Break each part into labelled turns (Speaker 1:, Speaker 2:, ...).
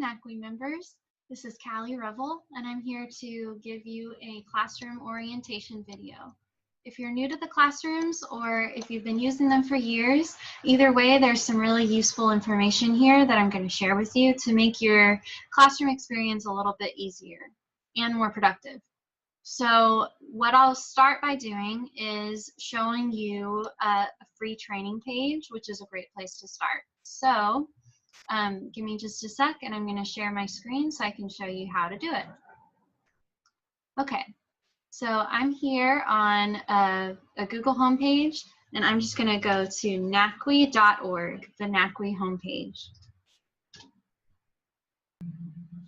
Speaker 1: NACWE members. This is Callie Revel, and I'm here to give you a classroom orientation video. If you're new to the classrooms or if you've been using them for years, either way, there's some really useful information here that I'm going to share with you to make your classroom experience a little bit easier and more productive. So what I'll start by doing is showing you a free training page, which is a great place to start. So give me just a sec and I'm going to share my screen so I can show you how to do it. Okay, so I'm here on a Google homepage and I'm just going to go to NACWE.org, the NACWE homepage.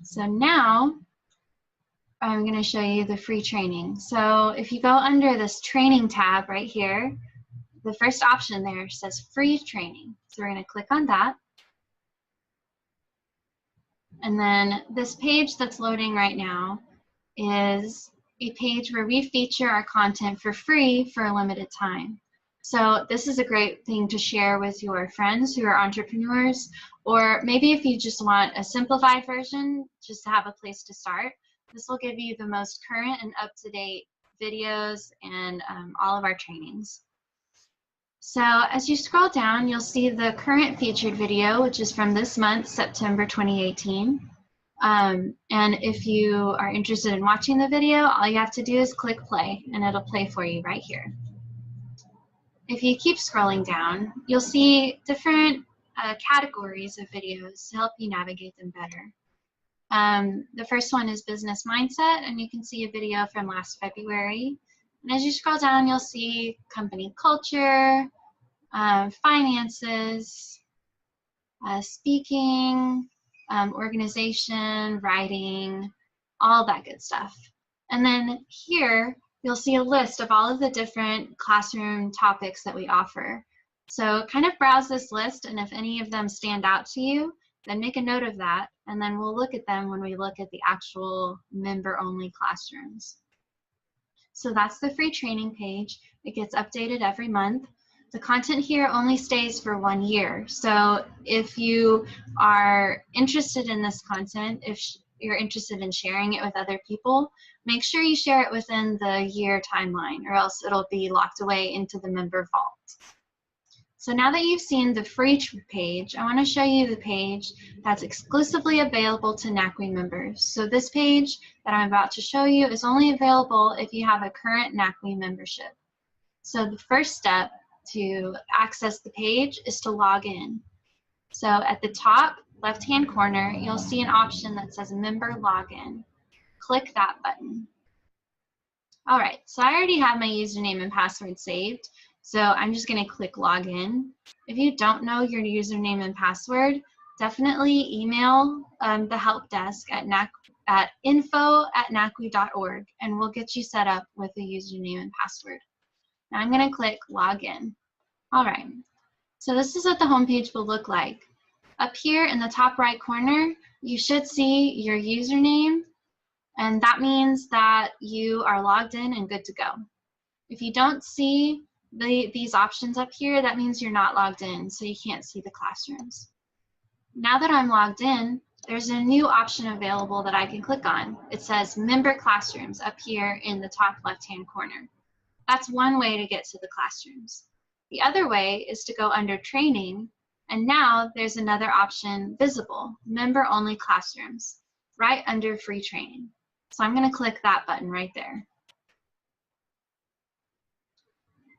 Speaker 1: So now I'm going to show you the free training. So if you go under this training tab right here, the first option there says free training. So we're going to click on that. And then this page that's loading right now is a page where we feature our content for free for a limited time. So this is a great thing to share with your friends who are entrepreneurs, or maybe if you just want a simplified version, just to have a place to start. This will give you the most current and up-to-date videos and all of our trainings. So as you scroll down, you'll see the current featured video, which is from this month, September 2018. And if you are interested in watching the video, all you have to do is click play, and it'll play for you right here. If you keep scrolling down, you'll see different categories of videos to help you navigate them better. The first one is business mindset, and you can see a video from last February. And as you scroll down, you'll see company culture, finances, speaking, organization, writing, all that good stuff. And then here, you'll see a list of all of the different classroom topics that we offer. So kind of browse this list, and if any of them stand out to you, then make a note of that, and then we'll look at them when we look at the actual member-only classrooms. So that's the free training page. It gets updated every month. The content here only stays for 1 year. So if you are interested in this content, if you're interested in sharing it with other people, make sure you share it within the year timeline, or else it'll be locked away into the member vault. So now that you've seen the free page, I want to show you the page that's exclusively available to NACWE members. So this page that I'm about to show you is only available if you have a current NACWE membership. So the first step to access the page is to log in. So at the top left-hand corner, you'll see an option that says Member Login. Click that button. All right, so I already have my username and password saved. So I'm just going to click login. If you don't know your username and password, definitely email the help desk at info@nacwe.org, and we'll get you set up with a username and password. Now I'm going to click login. All right, so this is what the homepage will look like. Up here in the top right corner, you should see your username, and that means that you are logged in and good to go. If you don't see these options up here, that means you're not logged in, so you can't see the classrooms. Now that I'm logged in, there's a new option available that I can click on. It says Member Classrooms up here in the top left-hand corner. That's one way to get to the classrooms. The other way is to go under Training, and now there's another option visible, Member Only Classrooms, right under Free Training. So I'm going to click that button right there.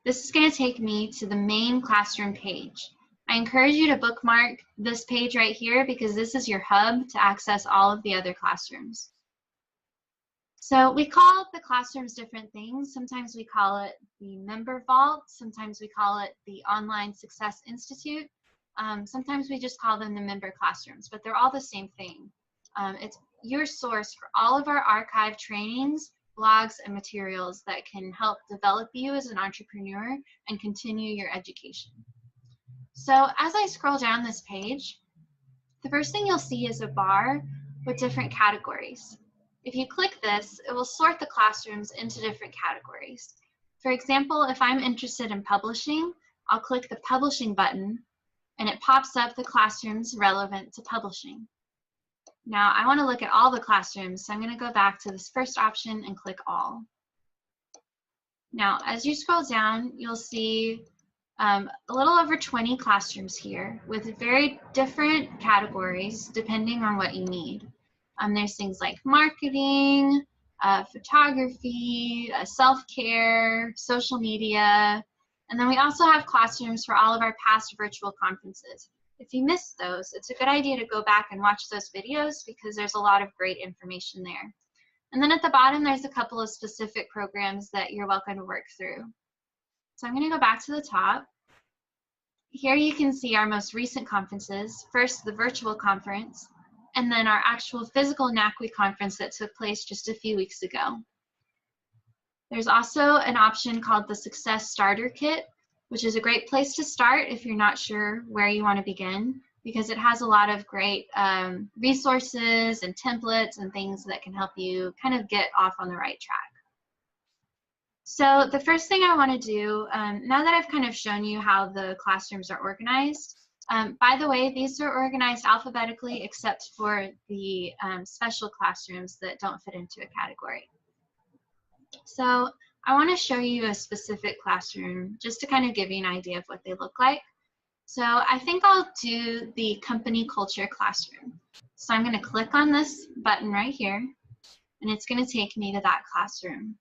Speaker 1: This is going to take me to the main classroom page. I encourage you to bookmark this page right here because this is your hub to access all of the other classrooms. So we call the classrooms different things. Sometimes we call it the Member Vault. Sometimes we call it the Online Success Institute. Sometimes we just call them the Member Classrooms, but they're all the same thing. It's your source for all of our archived trainings, blogs, and materials that can help develop you as an entrepreneur and continue your education. So as I scroll down this page, the first thing you'll see is a bar with different categories. If you click this, it will sort the classrooms into different categories. For example, if I'm interested in publishing, I'll click the Publishing button, and it pops up the classrooms relevant to publishing. Now I want to look at all the classrooms, so I'm going to go back to this first option and click all. Now, as you scroll down, you'll see a little over 20 classrooms here with very different categories depending on what you need. There's things like marketing, photography, self-care, social media, and then we also have classrooms for all of our past virtual conferences. If you missed those, it's a good idea to go back and watch those videos because there's a lot of great information there. And then at the bottom, there's a couple of specific programs that you're welcome to work through. So I'm going to go back to the top. Here you can see our most recent conferences. First, the virtual conference, and then our actual physical NACWE conference that took place just a few weeks ago. There's also an option called the Success Starter Kit, which is a great place to start if you're not sure where you want to begin, because it has a lot of great resources and templates and things that can help you kind of get off on the right track. So the first thing I want to do, now that I've kind of shown you how the classrooms are organized, by the way, these are organized alphabetically except for the special classrooms that don't fit into a category. So I want to show you a specific classroom just to kind of give you an idea of what they look like. So I think I'll do the company culture classroom. So I'm going to click on this button right here, and it's going to take me to that classroom.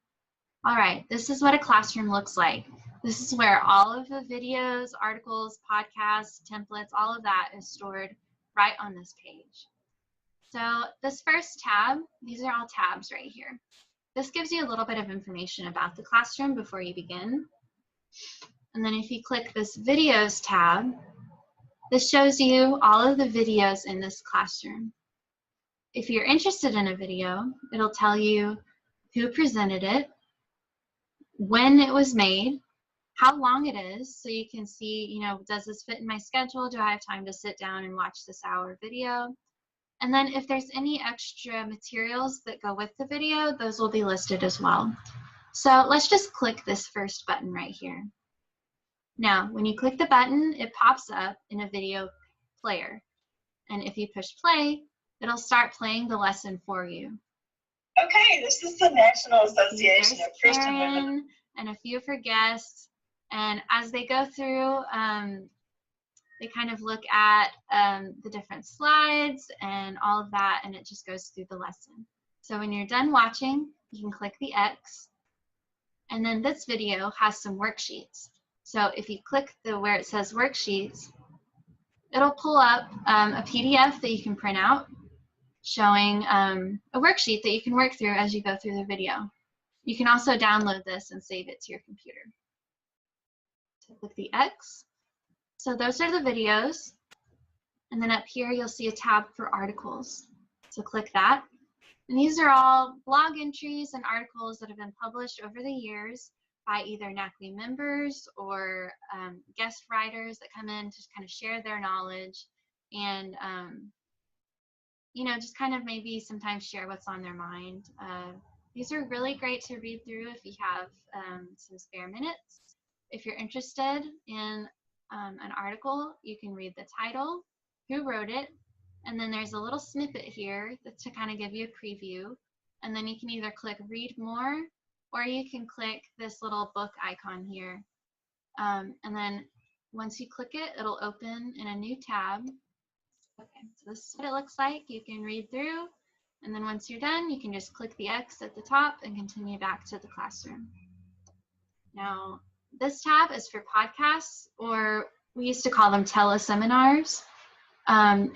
Speaker 1: All right, this is what a classroom looks like. This is where all of the videos, articles, podcasts, templates, all of that is stored right on this page. So this first tab, these are all tabs right here. This gives you a little bit of information about the classroom before you begin. And then if you click this videos tab, this shows you all of the videos in this classroom. If you're interested in a video, it'll tell you who presented it, when it was made, how long it is, so you can see, you know, does this fit in my schedule? Do I have time to sit down and watch this hour video? And then if there's any extra materials that go with the video, those will be listed as well. So let's just click this first button right here. Now, when you click the button, it pops up in a video player. And if you push play, it'll start playing the lesson for you.
Speaker 2: Okay, this is the National Association of Christian Women.
Speaker 1: And a few of her guests. And as they go through, they kind of look at the different slides and all of that, and it just goes through the lesson. So when you're done watching, you can click the X, and then this video has some worksheets. So if you click where it says worksheets, it'll pull up a PDF that you can print out showing a worksheet that you can work through as you go through the video. You can also download this and save it to your computer. So click the X. So those are the videos, and then up here you'll see a tab for articles. So click that, and these are all blog entries and articles that have been published over the years by either NACWE members or guest writers that come in to kind of share their knowledge and you know, just kind of maybe sometimes share what's on their mind. These are really great to read through if you have some spare minutes. If you're interested in an article, you can read the title, who wrote it, and then there's a little snippet here to kind of give you a preview. And then you can either click read more, or you can click this little book icon here. And then once you click it, it'll open in a new tab. Okay, so this is what it looks like. You can read through, and then once you're done, you can just click the X at the top and continue back to the classroom. Now, this tab is for podcasts, or we used to call them teleseminars. Kind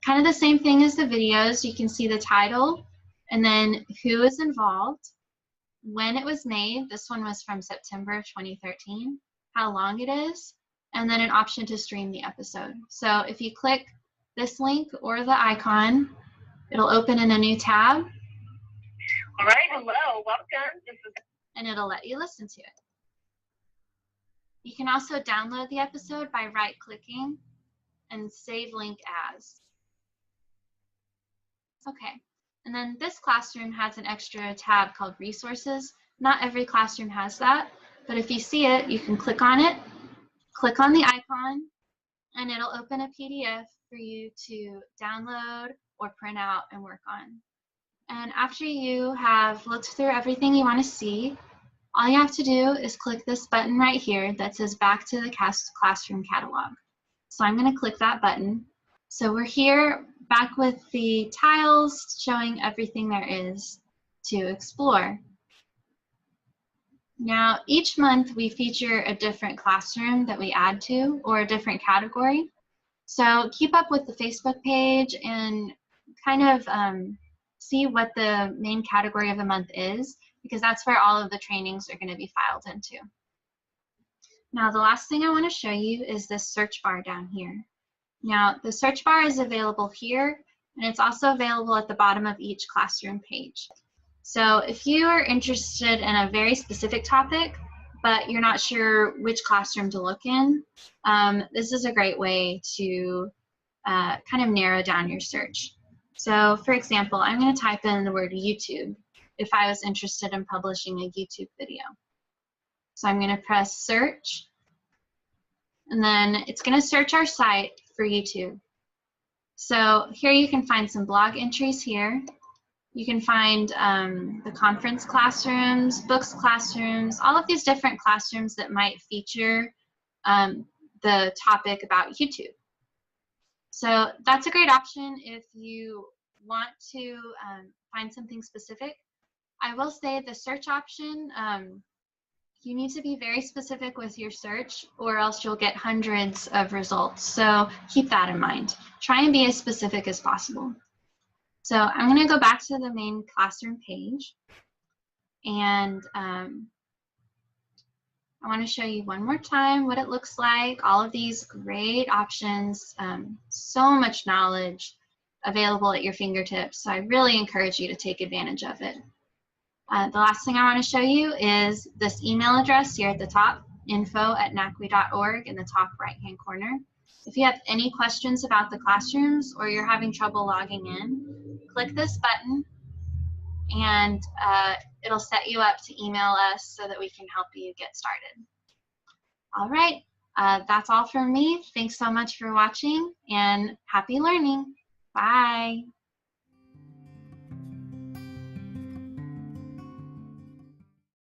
Speaker 1: of the same thing as the videos. You can see the title, and then who is involved, when it was made. This one was from September of 2013, how long it is, and then an option to stream the episode. So if you click this link or the icon, it'll open in a new tab.
Speaker 2: All right, hello, welcome.
Speaker 1: And it'll let you listen to it. You can also download the episode by right-clicking and save link as. Okay, and then this classroom has an extra tab called resources. Not every classroom has that, but if you see it, you can click on it, click on the icon, and it'll open a PDF for you to download or print out and work on. And after you have looked through everything you want to see, all you have to do is click this button right here that says Back to the Classroom Catalog. So I'm going to click that button. So we're here back with the tiles showing everything there is to explore. Now, each month we feature a different classroom that we add to, or a different category. So keep up with the Facebook page and kind of see what the main category of the month is, because that's where all of the trainings are going to be filed into. Now, the last thing I want to show you is this search bar down here. Now, the search bar is available here, and it's also available at the bottom of each classroom page. So if you are interested in a very specific topic, but you're not sure which classroom to look in, this is a great way to kind of narrow down your search. So for example, I'm going to type in the word YouTube if I was interested in publishing a YouTube video. So I'm going to press search, and then it's going to search our site for YouTube. So here you can find some blog entries here. You can find the conference classrooms, books classrooms, all of these different classrooms that might feature the topic about YouTube. So that's a great option if you want to find something specific. I will say the search option, you need to be very specific with your search or else you'll get hundreds of results. So keep that in mind. Try and be as specific as possible. So I'm going to go back to the main classroom page, and I want to show you one more time what it looks like. All of these great options, so much knowledge available at your fingertips. So I really encourage you to take advantage of it. The last thing I want to show you is this email address here at the top, info@nacwe.org in the top right-hand corner. If you have any questions about the classrooms or you're having trouble logging in, click this button and it'll set you up to email us so that we can help you get started. All right, that's all from me. Thanks so much for watching and happy learning. Bye.